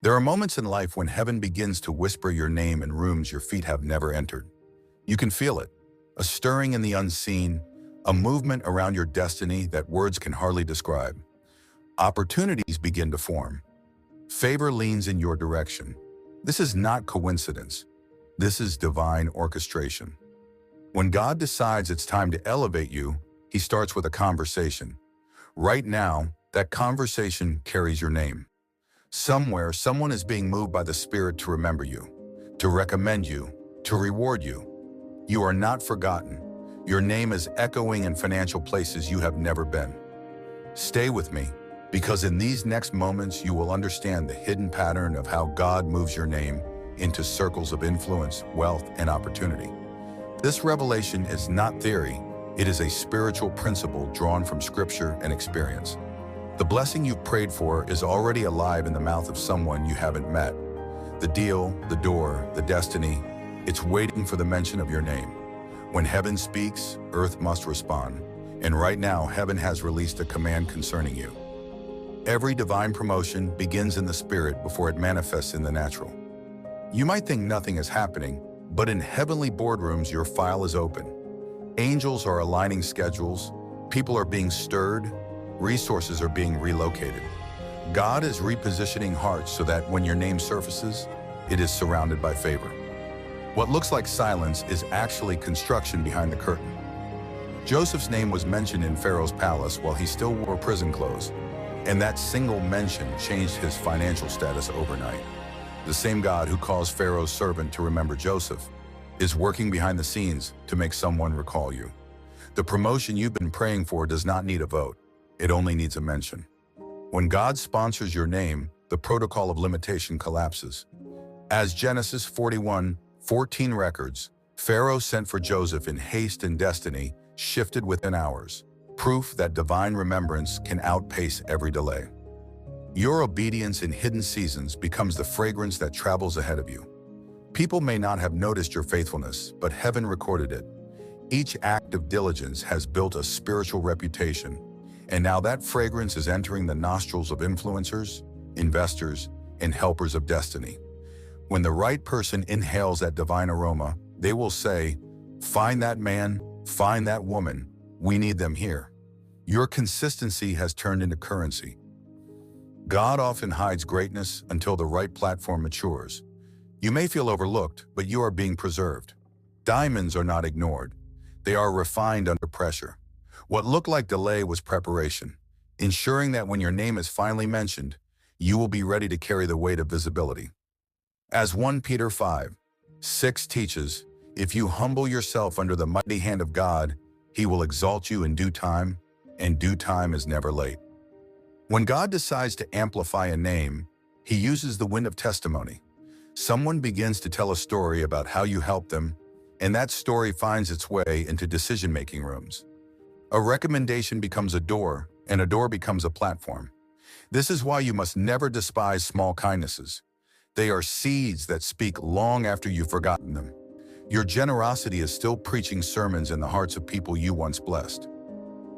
There are moments in life when heaven begins to whisper your name in rooms your feet have never entered. You can feel it, a stirring in the unseen, a movement around your destiny that words can hardly describe. Opportunities begin to form. Favor leans in your direction. This is not coincidence. This is divine orchestration. When God decides it's time to elevate you, He starts with a conversation. Right now, that conversation carries your name. Somewhere, someone is being moved by the Spirit to remember you, to recommend you, to reward you. You are not forgotten. Your name is echoing in financial places you have never been. Stay with me, because in these next moments you will understand the hidden pattern of how God moves your name into circles of influence, wealth, and opportunity. This revelation is not theory, it is a spiritual principle drawn from Scripture and experience. The blessing you've prayed for is already alive in the mouth of someone you haven't met. The deal, the door, the destiny, it's waiting for the mention of your name. When heaven speaks, earth must respond. And right now, heaven has released a command concerning you. Every divine promotion begins in the spirit before it manifests in the natural. You might think nothing is happening, but in heavenly boardrooms, your file is open. Angels are aligning schedules, people are being stirred, resources are being relocated. God is repositioning hearts so that when your name surfaces, it is surrounded by favor. What looks like silence is actually construction behind the curtain. Joseph's name was mentioned in Pharaoh's palace while he still wore prison clothes, and that single mention changed his financial status overnight. The same God who caused Pharaoh's servant to remember Joseph is working behind the scenes to make someone recall you. The promotion you've been praying for does not need a vote. It only needs a mention. When God sponsors your name, the protocol of limitation collapses. As Genesis 41:14 records, Pharaoh sent for Joseph in haste and destiny shifted within hours, proof that divine remembrance can outpace every delay. Your obedience in hidden seasons becomes the fragrance that travels ahead of you. People may not have noticed your faithfulness, but heaven recorded it. Each act of diligence has built a spiritual reputation, and now that fragrance is entering the nostrils of influencers, investors, and helpers of destiny. When the right person inhales that divine aroma, they will say, "Find that man, find that woman, we need them here." Your consistency has turned into currency. God often hides greatness until the right platform matures. You may feel overlooked, but you are being preserved. Diamonds are not ignored. They are refined under pressure. What looked like delay was preparation, ensuring that when your name is finally mentioned, you will be ready to carry the weight of visibility. As 1 Peter 5:6 teaches, if you humble yourself under the mighty hand of God, He will exalt you in due time, and due time is never late. When God decides to amplify a name, He uses the wind of testimony. Someone begins to tell a story about how you helped them, and that story finds its way into decision-making rooms. A recommendation becomes a door, and a door becomes a platform. This is why you must never despise small kindnesses. They are seeds that speak long after you've forgotten them. Your generosity is still preaching sermons in the hearts of people you once blessed.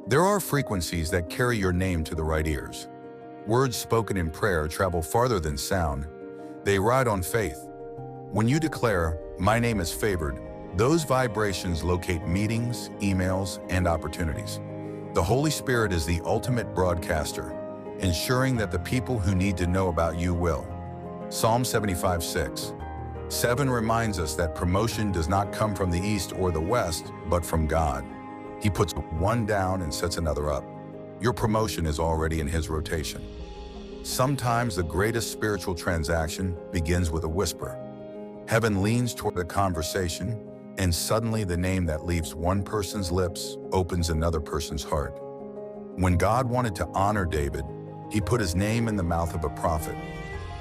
There are frequencies that carry your name to the right ears. Words spoken in prayer travel farther than sound. They ride on faith. When you declare, "My name is favored," those vibrations locate meetings, emails, and opportunities. The Holy Spirit is the ultimate broadcaster, ensuring that the people who need to know about you will. Psalm 75:6. 7 reminds us that promotion does not come from the east or the west, but from God. He puts one down and sets another up. Your promotion is already in His rotation. Sometimes the greatest spiritual transaction begins with a whisper. Heaven leans toward a conversation, and suddenly the name that leaves one person's lips opens another person's heart. When God wanted to honor David, He put his name in the mouth of a prophet.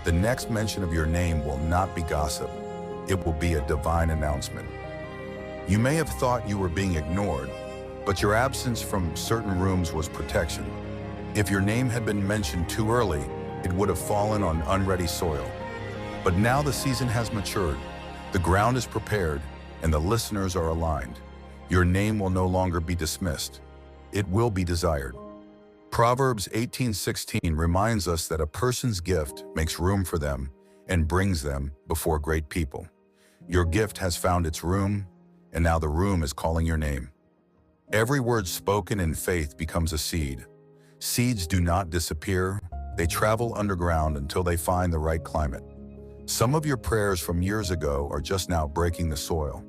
The next mention of your name will not be gossip. It will be a divine announcement. You may have thought you were being ignored, but your absence from certain rooms was protection. If your name had been mentioned too early, it would have fallen on unready soil. But now the season has matured, the ground is prepared, and the listeners are aligned. Your name will no longer be dismissed. It will be desired. Proverbs 18:16 reminds us that a person's gift makes room for them and brings them before great people. Your gift has found its room, and now the room is calling your name. Every word spoken in faith becomes a seed. Seeds do not disappear. They travel underground until they find the right climate. Some of your prayers from years ago are just now breaking the soil.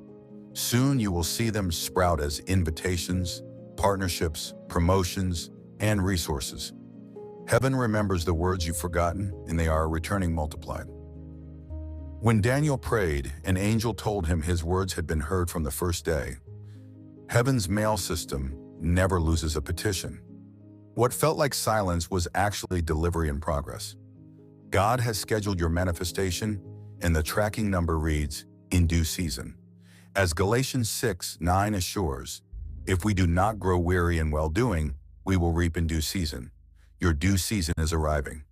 Soon you will see them sprout as invitations, partnerships, promotions, and resources. Heaven remembers the words you've forgotten, and they are returning multiplied. When Daniel prayed, an angel told him his words had been heard from the first day. Heaven's mail system never loses a petition. What felt like silence was actually delivery in progress. God has scheduled your manifestation, and the tracking number reads, "In due season." As Galatians 6:9 assures, if we do not grow weary in well-doing, we will reap in due season. Your due season is arriving.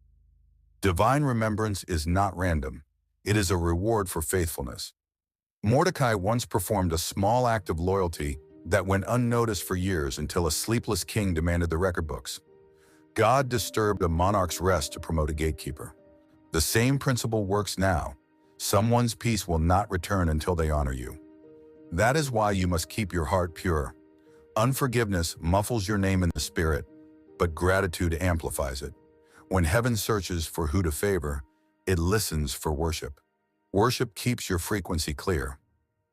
Divine remembrance is not random. It is a reward for faithfulness. Mordecai once performed a small act of loyalty that went unnoticed for years until a sleepless king demanded the record books. God disturbed a monarch's rest to promote a gatekeeper. The same principle works now. Someone's peace will not return until they honor you. That is why you must keep your heart pure. Unforgiveness muffles your name in the spirit, but gratitude amplifies it. When heaven searches for who to favor, it listens for worship. Worship keeps your frequency clear.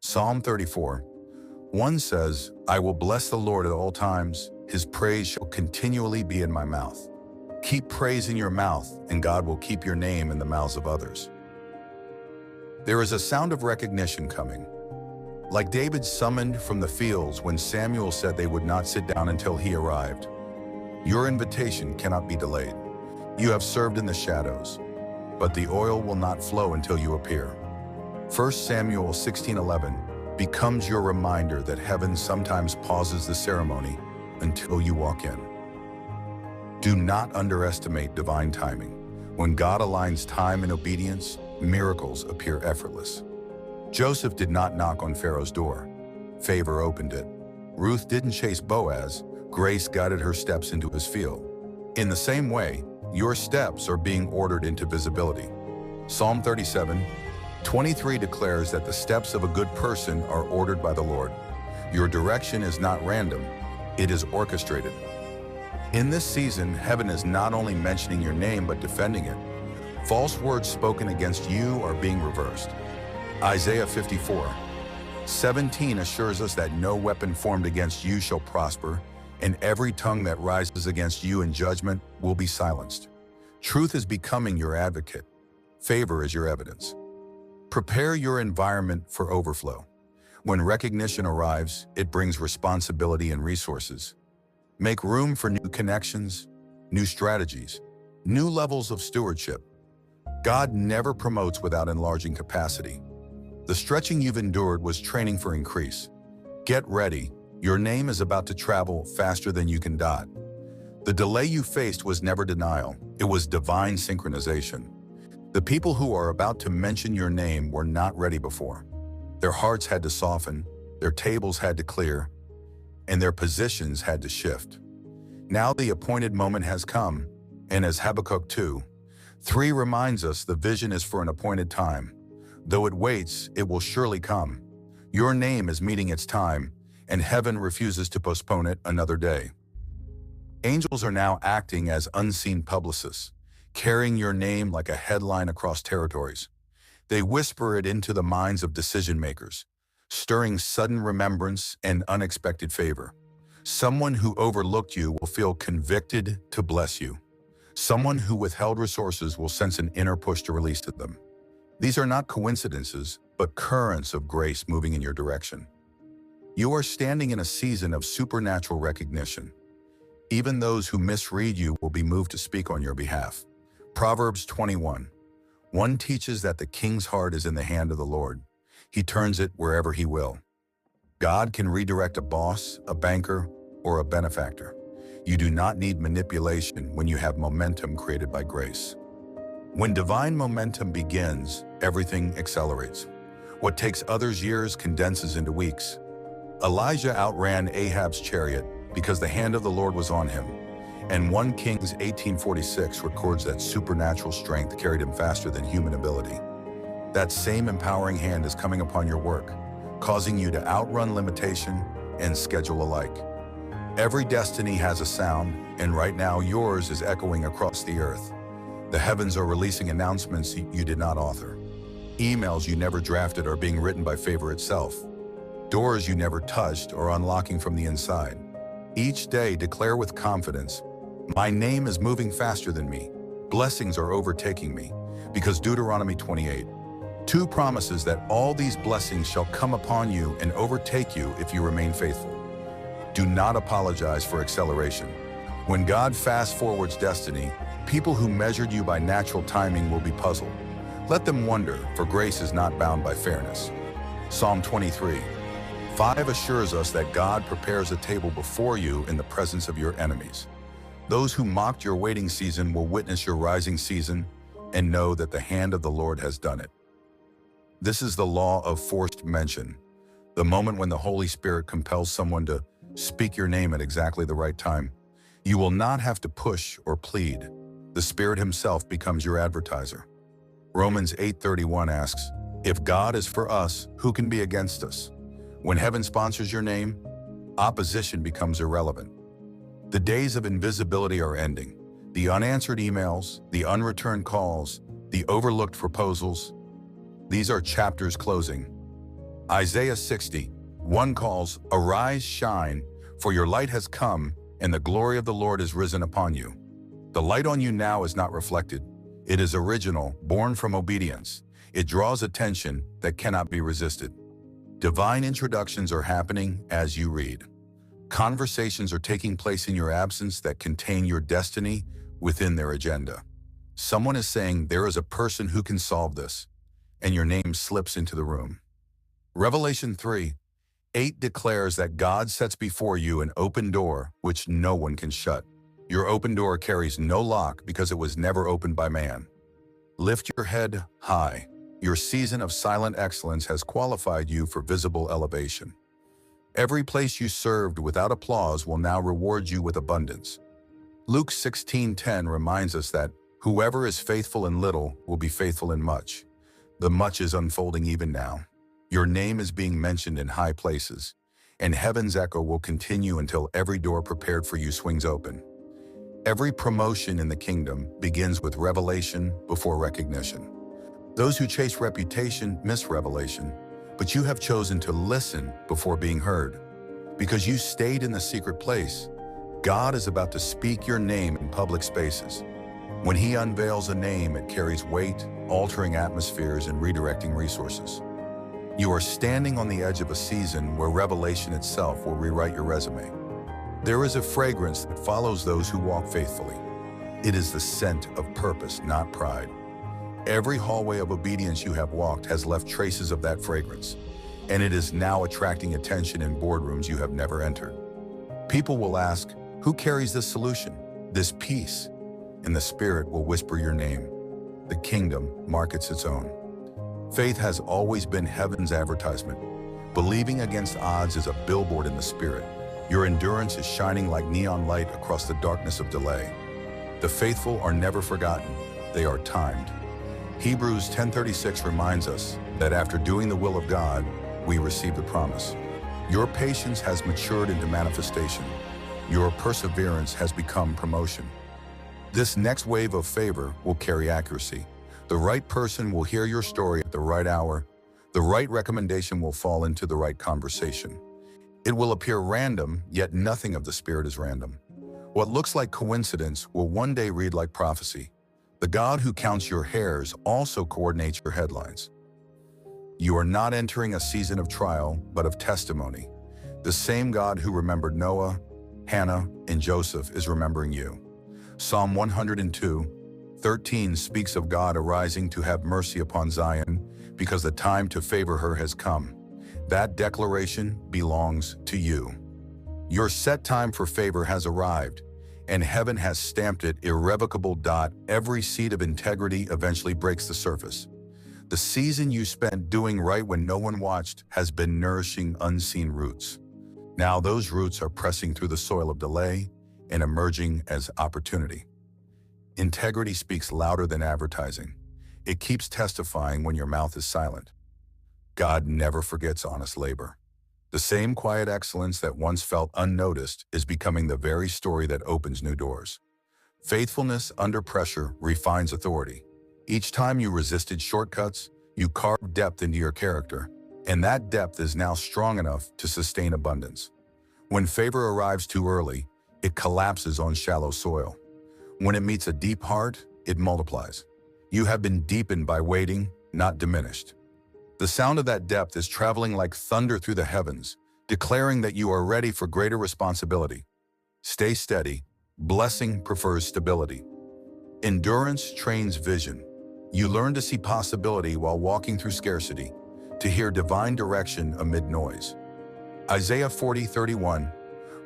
Psalm 34:1 says, "I will bless the Lord at all times. His praise shall continually be in my mouth." Keep praise in your mouth, and God will keep your name in the mouths of others. There is a sound of recognition coming. Like David summoned from the fields when Samuel said they would not sit down until he arrived. Your invitation cannot be delayed. You have served in the shadows, but the oil will not flow until you appear. 1 Samuel 16:11 becomes your reminder that heaven sometimes pauses the ceremony until you walk in. Do not underestimate divine timing. When God aligns time and obedience, miracles appear effortless. Joseph did not knock on Pharaoh's door. Favor opened it. Ruth didn't chase Boaz. Grace guided her steps into his field. In the same way, your steps are being ordered into visibility. Psalm 37:23 declares that the steps of a good person are ordered by the Lord. Your direction is not random, it is orchestrated. In this season, heaven is not only mentioning your name but defending it. False words spoken against you are being reversed. Isaiah 54:17 assures us that no weapon formed against you shall prosper, and every tongue that rises against you in judgment will be silenced. Truth is becoming your advocate. Favor is your evidence. Prepare your environment for overflow. When recognition arrives, it brings responsibility and resources. Make room for new connections, new strategies, new levels of stewardship. God never promotes without enlarging capacity. The stretching you've endured was training for increase. Get ready. Your name is about to travel faster than you can dot. The delay you faced was never denial. It was divine synchronization. The people who are about to mention your name were not ready before. Their hearts had to soften, their tables had to clear, and their positions had to shift. Now the appointed moment has come, and as Habakkuk 2:3 reminds us, the vision is for an appointed time. Though it waits, it will surely come. Your name is meeting its time, and heaven refuses to postpone it another day. Angels are now acting as unseen publicists, carrying your name like a headline across territories. They whisper it into the minds of decision makers, stirring sudden remembrance and unexpected favor. Someone who overlooked you will feel convicted to bless you. Someone who withheld resources will sense an inner push to release to them. These are not coincidences, but currents of grace moving in your direction. You are standing in a season of supernatural recognition. Even those who misread you will be moved to speak on your behalf. Proverbs 21:1 teaches that the king's heart is in the hand of the Lord. He turns it wherever he will. God can redirect a boss, a banker, or a benefactor. You do not need manipulation when you have momentum created by grace. When divine momentum begins, everything accelerates. What takes others years condenses into weeks. Elijah outran Ahab's chariot because the hand of the Lord was on him. And 1 Kings 18:46 records that supernatural strength carried him faster than human ability. That same empowering hand is coming upon your work, causing you to outrun limitation and schedule alike. Every destiny has a sound, and right now yours is echoing across the earth. The heavens are releasing announcements you did not author. Emails you never drafted are being written by favor itself. Doors you never touched are unlocking from the inside. Each day declare with confidence, "My name is moving faster than me. Blessings are overtaking me." Because Deuteronomy 28:2 promises that all these blessings shall come upon you and overtake you if you remain faithful. Do not apologize for acceleration. When God fast-forwards destiny, people who measured you by natural timing will be puzzled. Let them wonder, for grace is not bound by fairness. Psalm 23:5 assures us that God prepares a table before you in the presence of your enemies. Those who mocked your waiting season will witness your rising season and know that the hand of the Lord has done it. This is the law of forced mention, the moment when the Holy Spirit compels someone to speak your name at exactly the right time. You will not have to push or plead. The Spirit Himself becomes your advertiser. Romans 8:31 asks, "If God is for us, who can be against us?" When heaven sponsors your name, opposition becomes irrelevant. The days of invisibility are ending. The unanswered emails, the unreturned calls, the overlooked proposals, these are chapters closing. Isaiah 60:1 calls, "Arise, shine, for your light has come, and the glory of the Lord is risen upon you." The light on you now is not reflected. It is original, born from obedience. It draws attention that cannot be resisted. Divine introductions are happening as you read. Conversations are taking place in your absence that contain your destiny within their agenda. Someone is saying, "There is a person who can solve this," and your name slips into the room. Revelation 3:8 declares that God sets before you an open door which no one can shut. Your open door carries no lock because it was never opened by man. Lift your head high. Your season of silent excellence has qualified you for visible elevation. Every place you served without applause will now reward you with abundance. Luke 16:10 reminds us that whoever is faithful in little will be faithful in much. The much is unfolding even now. Your name is being mentioned in high places, and heaven's echo will continue until every door prepared for you swings open. Every promotion in the kingdom begins with revelation before recognition. Those who chase reputation miss revelation, but you have chosen to listen before being heard. Because you stayed in the secret place, God is about to speak your name in public spaces. When He unveils a name, it carries weight, altering atmospheres and redirecting resources. You are standing on the edge of a season where revelation itself will rewrite your resume. There is a fragrance that follows those who walk faithfully. It is the scent of purpose, not pride. Every hallway of obedience you have walked has left traces of that fragrance, and it is now attracting attention in boardrooms you have never entered. People will ask, "Who carries this solution, this peace?" And the Spirit will whisper your name. The kingdom markets its own. Faith has always been heaven's advertisement. Believing against odds is a billboard in the Spirit. Your endurance is shining like neon light across the darkness of delay. The faithful are never forgotten. They are timed. Hebrews 10:36 reminds us that after doing the will of God, we receive the promise. Your patience has matured into manifestation. Your perseverance has become promotion. This next wave of favor will carry accuracy. The right person will hear your story at the right hour. The right recommendation will fall into the right conversation. It will appear random, yet nothing of the Spirit is random. What looks like coincidence will one day read like prophecy. The God who counts your hairs also coordinates your headlines. You are not entering a season of trial, but of testimony. The same God who remembered Noah, Hannah, and Joseph is remembering you. Psalm 102:13 speaks of God arising to have mercy upon Zion because the time to favor her has come. That declaration belongs to you. Your set time for favor has arrived, and heaven has stamped it irrevocable. Every seed of integrity eventually breaks the surface. The season you spent doing right when no one watched has been nourishing unseen roots. Now those roots are pressing through the soil of delay, and emerging as opportunity. Integrity speaks louder than advertising. It keeps testifying when your mouth is silent. God never forgets honest labor. The same quiet excellence that once felt unnoticed is becoming the very story that opens new doors. Faithfulness under pressure refines authority. Each time you resisted shortcuts, you carved depth into your character, and that depth is now strong enough to sustain abundance. When favor arrives too early, it collapses on shallow soil. When it meets a deep heart, it multiplies. You have been deepened by waiting, not diminished. The sound of that depth is traveling like thunder through the heavens, declaring that you are ready for greater responsibility. Stay steady. Blessing prefers stability. Endurance trains vision. You learn to see possibility while walking through scarcity, to hear divine direction amid noise. Isaiah 40:31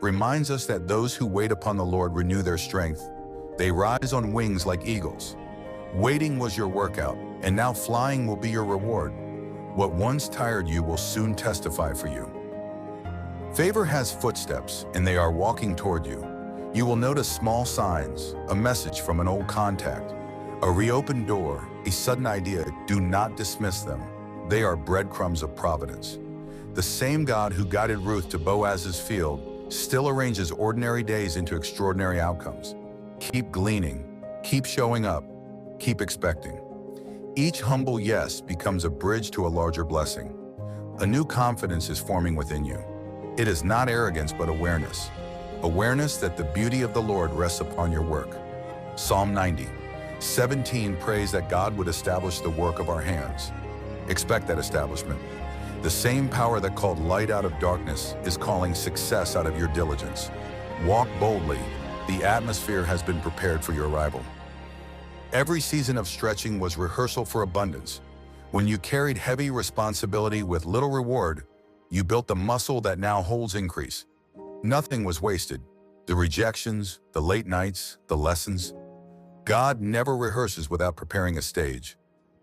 reminds us that those who wait upon the Lord renew their strength. They rise on wings like eagles. Waiting was your workout, and now flying will be your reward. What once tired you will soon testify for you. Favor has footsteps, and they are walking toward you. You will notice small signs, a message from an old contact, a reopened door, a sudden idea. Do not dismiss them. They are breadcrumbs of providence. The same God who guided Ruth to Boaz's field still arranges ordinary days into extraordinary outcomes. Keep gleaning, keep showing up, keep expecting. Each humble yes becomes a bridge to a larger blessing. A new confidence is forming within you. It is not arrogance but awareness. Awareness that the beauty of the Lord rests upon your work. Psalm 90:17 prays that God would establish the work of our hands. Expect that establishment. The same power that called light out of darkness is calling success out of your diligence. Walk boldly. The atmosphere has been prepared for your arrival. Every season of stretching was rehearsal for abundance. When you carried heavy responsibility with little reward, you built the muscle that now holds increase. Nothing was wasted. The rejections, the late nights, the lessons. God never rehearses without preparing a stage.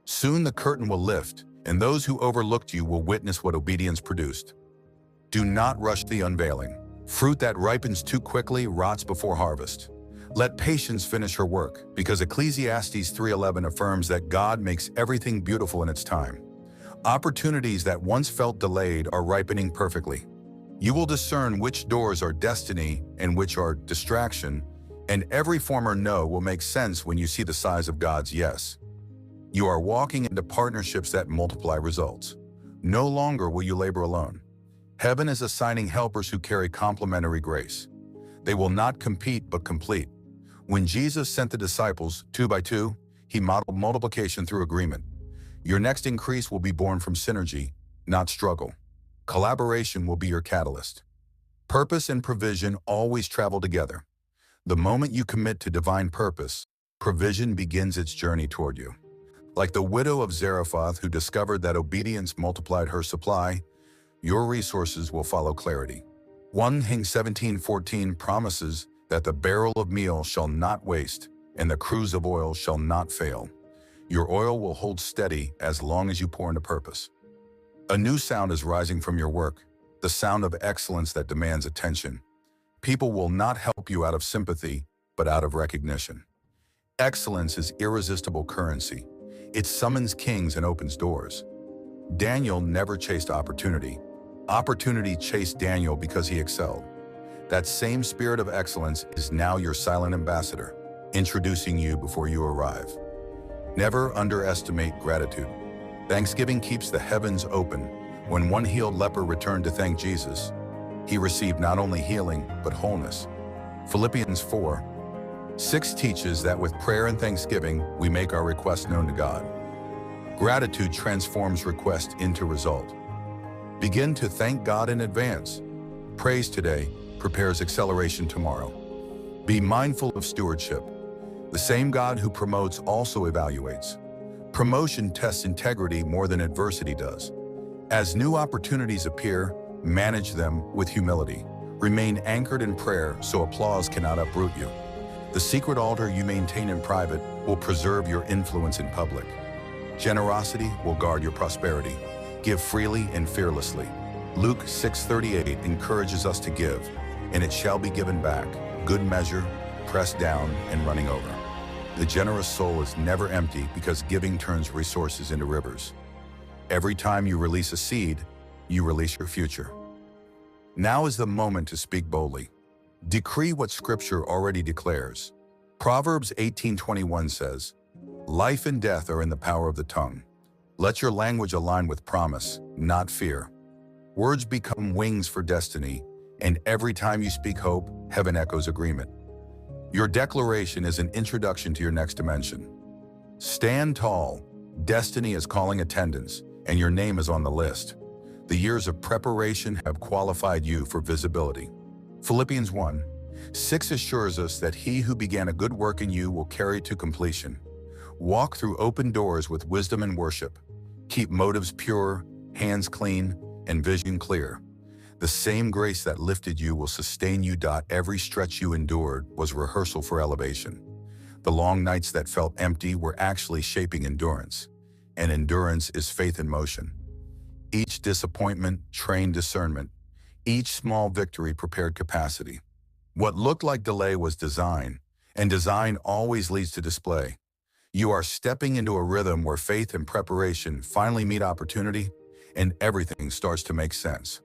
Soon the curtain will lift, and those who overlooked you will witness what obedience produced. Do not rush the unveiling. Fruit that ripens too quickly rots before harvest. Let patience finish her work, because Ecclesiastes 3:11 affirms that God makes everything beautiful in its time. Opportunities that once felt delayed are ripening perfectly. You will discern which doors are destiny and which are distraction, and every former no will make sense when you see the size of God's yes. You are walking into partnerships that multiply results. No longer will you labor alone. Heaven is assigning helpers who carry complementary grace. They will not compete but complete. When Jesus sent the disciples 2 by 2, he modeled multiplication through agreement. Your next increase will be born from synergy, not struggle. Collaboration will be your catalyst. Purpose and provision always travel together. The moment you commit to divine purpose, provision begins its journey toward you. Like the widow of Zarephath who discovered that obedience multiplied her supply, your resources will follow clarity. 1 Kings 17:14 promises that the barrel of meal shall not waste, and the cruse of oil shall not fail. Your oil will hold steady as long as you pour into purpose. A new sound is rising from your work, the sound of excellence that demands attention. People will not help you out of sympathy, but out of recognition. Excellence is irresistible currency. It summons kings and opens doors. Daniel never chased opportunity. Opportunity chased Daniel because he excelled. That same spirit of excellence is now your silent ambassador, introducing you before you arrive. Never underestimate gratitude. Thanksgiving keeps the heavens open. When one healed leper returned to thank Jesus, he received not only healing, but wholeness. Philippians 4:6 teaches that with prayer and thanksgiving, we make our requests known to God. Gratitude transforms request into result. Begin to thank God in advance. Praise today prepares acceleration tomorrow. Be mindful of stewardship. The same God who promotes also evaluates. Promotion tests integrity more than adversity does. As new opportunities appear, manage them with humility. Remain anchored in prayer so applause cannot uproot you. The secret altar you maintain in private will preserve your influence in public. Generosity will guard your prosperity. Give freely and fearlessly. Luke 6:38 encourages us to give, and it shall be given back. good measure, pressed down and running over. The generous soul is never empty because giving turns resources into rivers. Every time you release a seed, you release your future. Now is the moment to speak boldly. Decree what Scripture already declares. Proverbs 18:21 says, "Life and death are in the power of the tongue. Let your language align with promise, not fear." Words become wings for destiny, and every time you speak hope, heaven echoes agreement. Your declaration is an introduction to your next dimension. Stand tall. Destiny is calling attendance, and your name is on the list. The years of preparation have qualified you for visibility. Philippians 1:6 assures us that he who began a good work in you will carry it to completion. Walk through open doors with wisdom and worship. Keep motives pure, hands clean, and vision clear. The same grace that lifted you will sustain you. Every stretch you endured was rehearsal for elevation. The long nights that felt empty were actually shaping endurance, and endurance is faith in motion. Each disappointment trained discernment. Each small victory prepared capacity. What looked like delay was design, and design always leads to display. You are stepping into a rhythm where faith and preparation finally meet opportunity, and everything starts to make sense.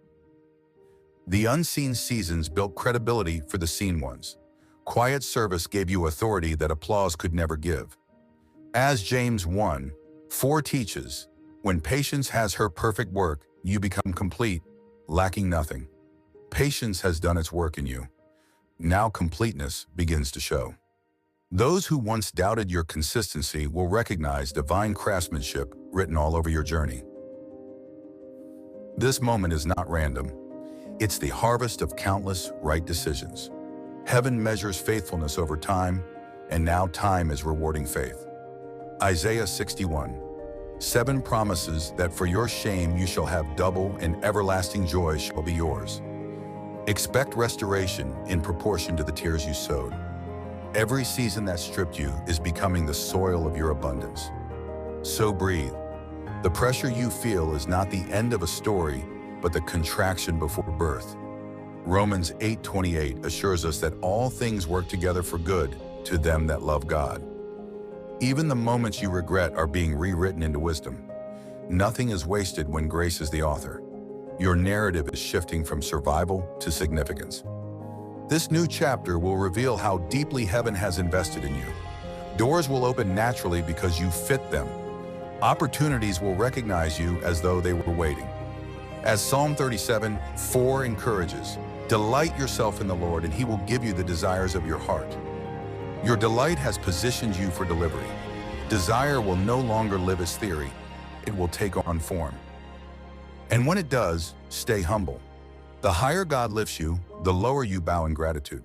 The unseen seasons built credibility for the seen ones. Quiet service gave you authority that applause could never give. As James 1:4 teaches, when patience has her perfect work, you become complete, lacking nothing. Patience has done its work in you. Now completeness begins to show. Those who once doubted your consistency will recognize divine craftsmanship written all over your journey. This moment is not random. It's the harvest of countless right decisions. Heaven measures faithfulness over time, and now time is rewarding faith. Isaiah 61:7 promises that for your shame you shall have double, and everlasting joy shall be yours. Expect restoration in proportion to the tears you sowed. Every season that stripped you is becoming the soil of your abundance. So breathe. The pressure you feel is not the end of a story, but the contraction before birth. Romans 8:28 assures us that all things work together for good to them that love God. Even the moments you regret are being rewritten into wisdom. Nothing is wasted when grace is the author. Your narrative is shifting from survival to significance. This new chapter will reveal how deeply heaven has invested in you. Doors will open naturally because you fit them. Opportunities will recognize you as though they were waiting. As Psalm 37:4 encourages, delight yourself in the Lord and he will give you the desires of your heart. Your delight has positioned you for delivery. Desire will no longer live as theory. It will take on form. And when it does, stay humble. The higher God lifts you, the lower you bow in gratitude.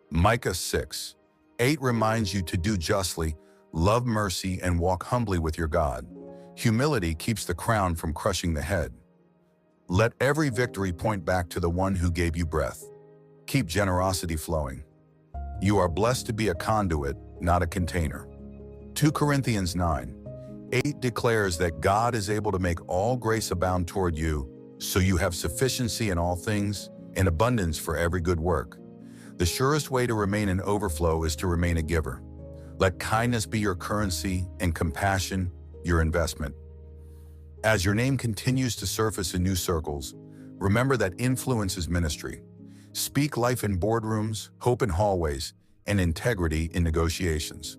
Micah 6:8 reminds you to do justly, love mercy, and walk humbly with your God. Humility keeps the crown from crushing the head. Let every victory point back to the one who gave you breath. Keep generosity flowing. You are blessed to be a conduit, not a container. 2 Corinthians 9:8 declares that God is able to make all grace abound toward you, so you have sufficiency in all things, and abundance for every good work. The surest way to remain in overflow is to remain a giver. Let kindness be your currency and compassion your investment. As your name continues to surface in new circles, remember that influence is ministry. Speak life in boardrooms, hope in hallways, and integrity in negotiations.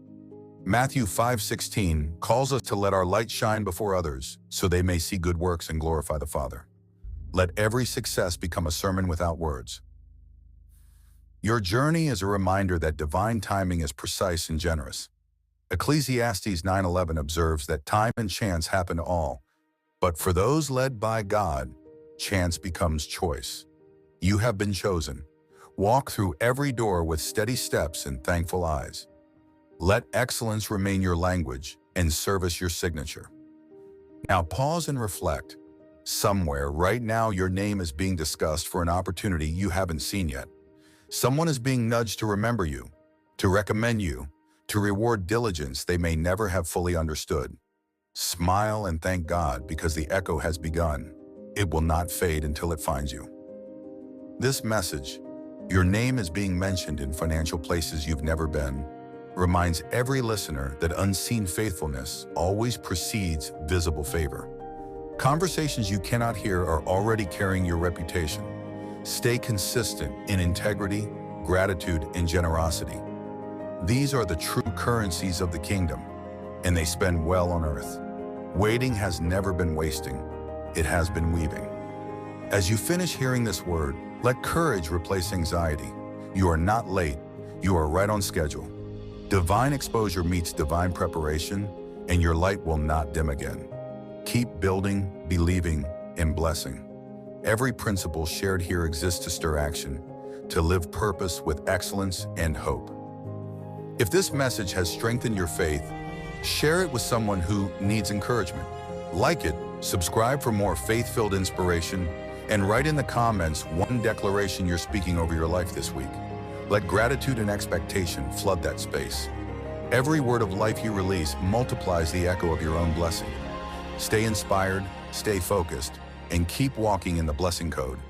Matthew 5:16 calls us to let our light shine before others so they may see good works and glorify the Father. Let every success become a sermon without words. Your journey is a reminder that divine timing is precise and generous. Ecclesiastes 9:11 observes that time and chance happen to all, but for those led by God, chance becomes choice. You have been chosen. Walk through every door with steady steps and thankful eyes. Let excellence remain your language and service your signature. Now pause and reflect. Somewhere right now your name is being discussed for an opportunity you haven't seen yet. Someone is being nudged to remember you, to recommend you, to reward diligence they may never have fully understood. Smile and thank God because the echo has begun. It will not fade until it finds you. This message, Your name is being mentioned in financial places you've never been, reminds every listener that unseen faithfulness always precedes visible favor. Conversations you cannot hear are already carrying your reputation. Stay consistent in integrity, gratitude, and generosity. These are the true currencies of the kingdom, and they spend well on earth. Waiting has never been wasting. It has been weaving. As you finish hearing this word, let courage replace anxiety. You are not late. You are right on schedule. Divine exposure meets divine preparation, and your light will not dim again. Keep building, believing, and blessing. Every principle shared here exists to stir action, to live purpose with excellence and hope. If this message has strengthened your faith, share it with someone who needs encouragement. Like it, subscribe for more faith-filled inspiration, and write in the comments one declaration you're speaking over your life this week. Let gratitude and expectation flood that space. Every word of life you release multiplies the echo of your own blessing. Stay inspired, stay focused, and keep walking in the blessing code.